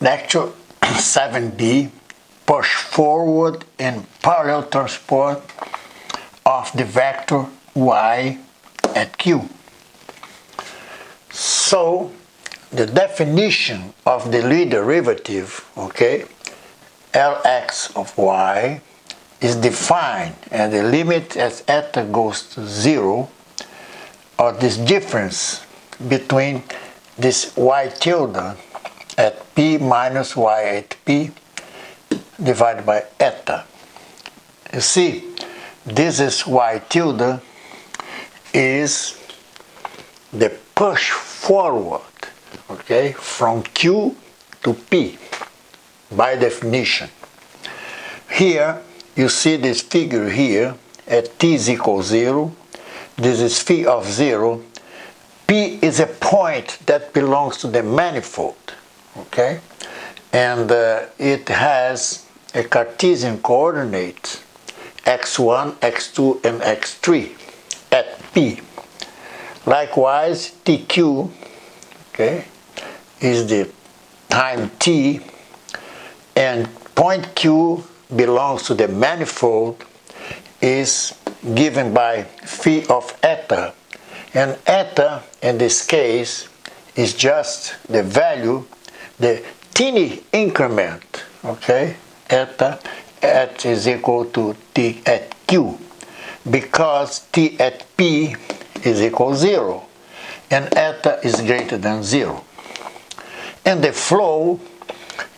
Lecture 7b, push forward and parallel transport of the vector y at q. So the definition of the Lie derivative, okay, Lx of y is defined as the limit as eta goes to 0, or this difference between this y tilde at p minus y at p divided by eta. You see, this is y tilde is the push forward, okay, from q to p by definition. Here you see this figure here at t is equal 0. This is phi of 0. P is a point that belongs to the manifold, okay, and it has a Cartesian coordinate x1, x2, and x3 at P. Likewise, TQ, okay, is the time t, and point Q belongs to the manifold, is given by phi of eta, and eta in this case is just the value, the teeny increment, okay, eta at is equal to t at q, because t at p is equal to 0 and eta is greater than 0. And the flow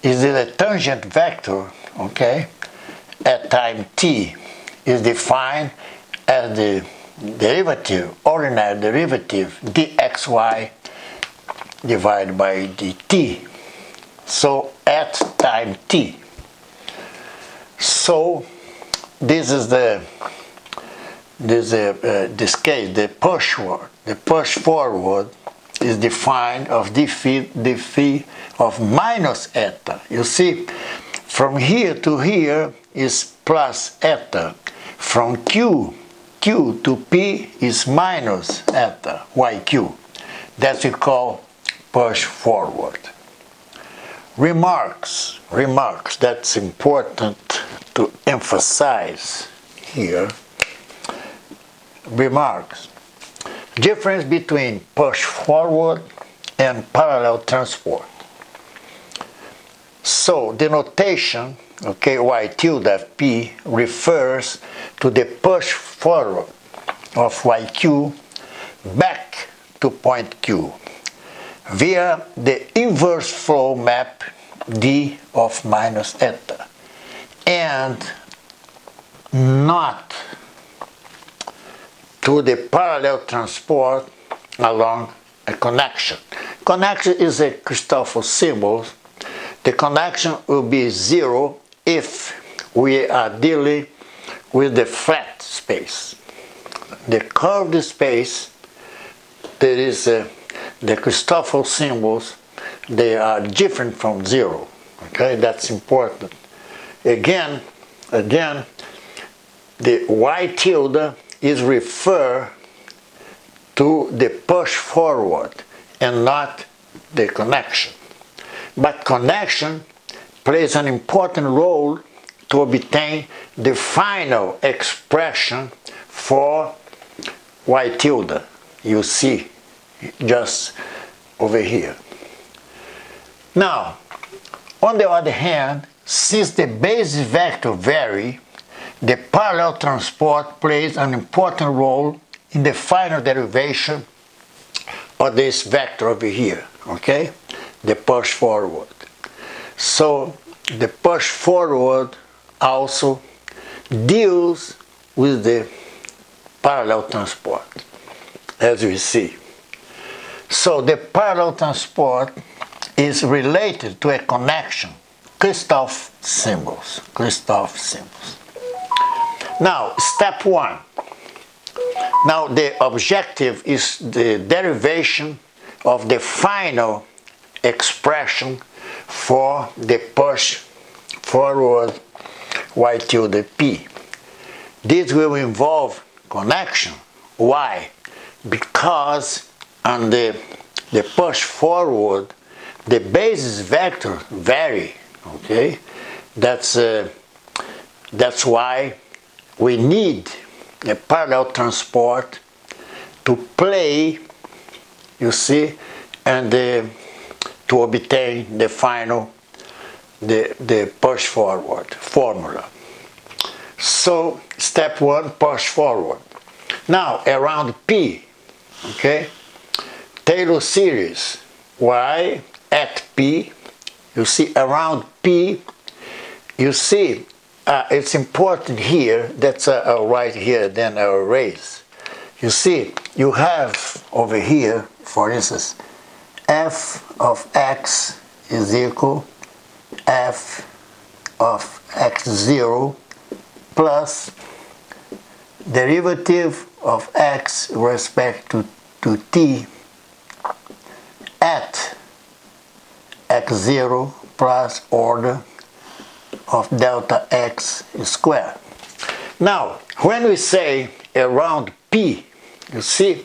is the tangent vector, okay, at time t is defined as the derivative, ordinary derivative, dxy divided by dt. So at time t. So this is this case, the pushward. The push forward is defined of the phi of minus eta. You see, from here to here is plus eta. From q to p is minus eta, yq. That we call push forward. Remarks, that's important to emphasize here. Remarks. Difference between push forward and parallel transport. So the notation, okay, y tilde of p refers to the push forward of yq back to point q via the inverse flow map d of minus eta, and not to the parallel transport along a connection. Connection is a Christoffel symbol. The connection will be 0 if we are dealing with the flat space. The curved space, there is the Christoffel symbols, they are different from 0. Okay, that's important. Again, the y tilde is referred to the push forward and not the connection. But connection plays an important role to obtain the final expression for y tilde. You see just over here. Now, on the other hand, since the basis vector vary, the parallel transport plays an important role in the final derivation of this vector over here, okay? The push forward. So the push forward also deals with the parallel transport, as we see. So the parallel transport is related to a connection, Christoffel symbols. Now, step 1. Now the objective is the derivation of the final expression for the push forward y tilde p. This will involve connection. Why? Because on the push forward, the basis vector vary, okay? That's why we need a parallel transport to play, you see, and to obtain the final, the push forward formula. So step 1, push forward. Now around P, okay, Taylor series y at P, you see around P, you see it's important here, that's I'll write here, then I'll erase. You see, you have over here, for instance, f of x is equal f of x0 plus derivative of x with respect to t at x0 plus order of delta x squared. Now, when we say around P, you see,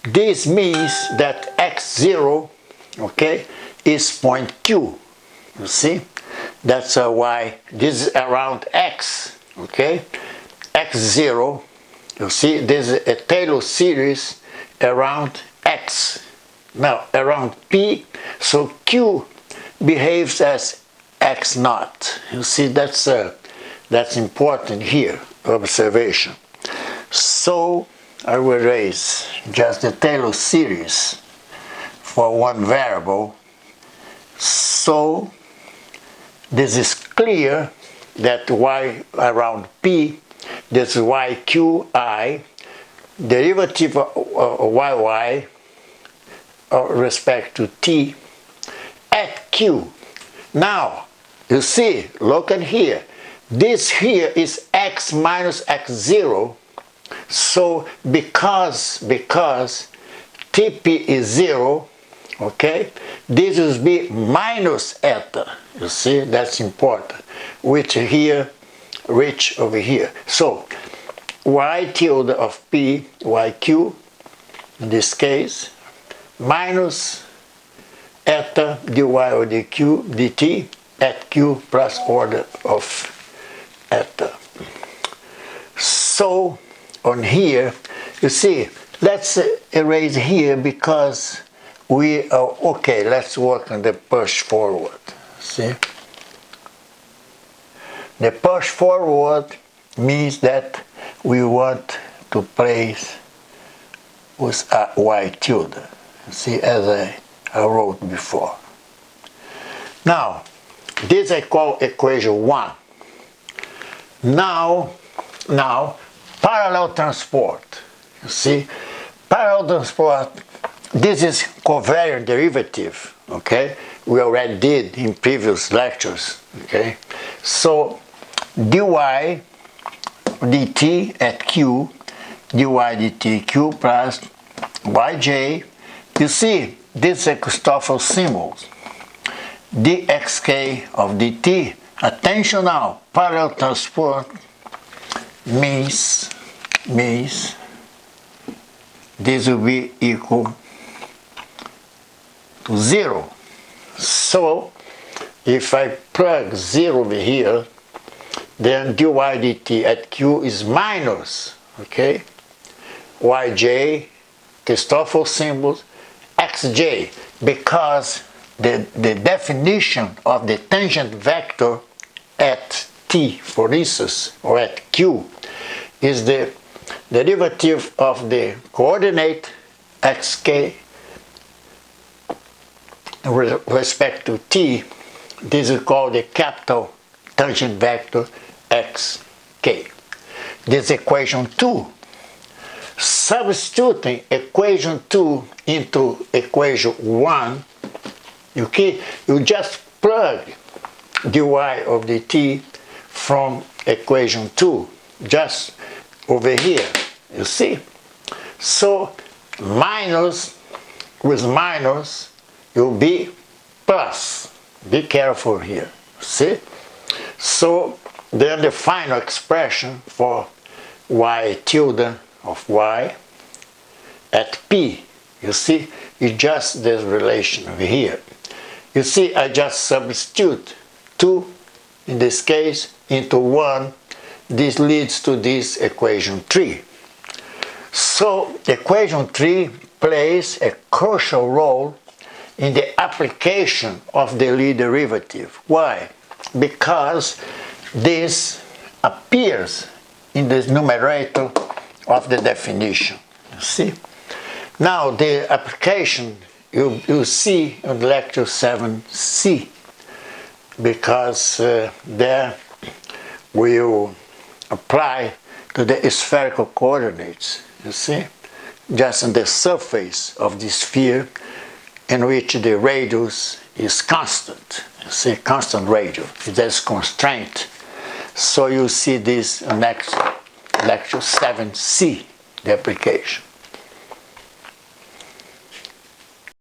this means that x0, okay, is point Q. You see, that's why this is around x, okay, x0. You see, this is a Taylor series around x. Now, around P, so Q behaves as x naught. You see, that's important here, observation. So I will erase just the Taylor series for one variable. So this is clear that y around P, this is yqi, derivative of yy respect to t at q. Now, you see, look at here. This here is x minus x0. So because Tp is 0, okay, this will be minus eta. You see, that's important. Which here, reach over here. So y tilde of P, yq, in this case, minus eta dy over dq dt at q plus order of eta. So on here, you see, let's erase here because we are okay. Let's work on the push forward. See, the push forward means that we want to place with a y tilde. See, as I wrote before. Now, this I call equation 1. Now, parallel transport. You see, parallel transport, this is covariant derivative, okay? We already did in previous lectures, okay? So, dy dt at q, dy dt q plus yj, you see, this is Christoffel symbols. dxk of dt, attention now, parallel transport means this will be equal to 0. So if I plug 0 over here, then dy dt at q is minus, okay, yj, Christoffel symbols, xj, because the definition of the tangent vector at t, for instance, or at q, is the derivative of the coordinate xk with respect to t. This is called the capital tangent vector xk. This is equation 2. Substituting equation 2 into equation 1, you just plug dy of dt from equation 2, just over here, you see. So minus with minus will be plus. Be careful here, see. So then the final expression for y tilde of y at p, you see, is just this relation over here. You see, I just substitute 2 in this case into 1. This leads to this equation 3. So equation 3 plays a crucial role in the application of the Lie derivative. Why? Because this appears in the numerator of the definition. You see? Now the application you see in lecture 7c, because there we will apply to the spherical coordinates, you see, just on the surface of the sphere in which the radius is constant, you see, constant radius, there's constraint. So you see this next lecture 7c, the application.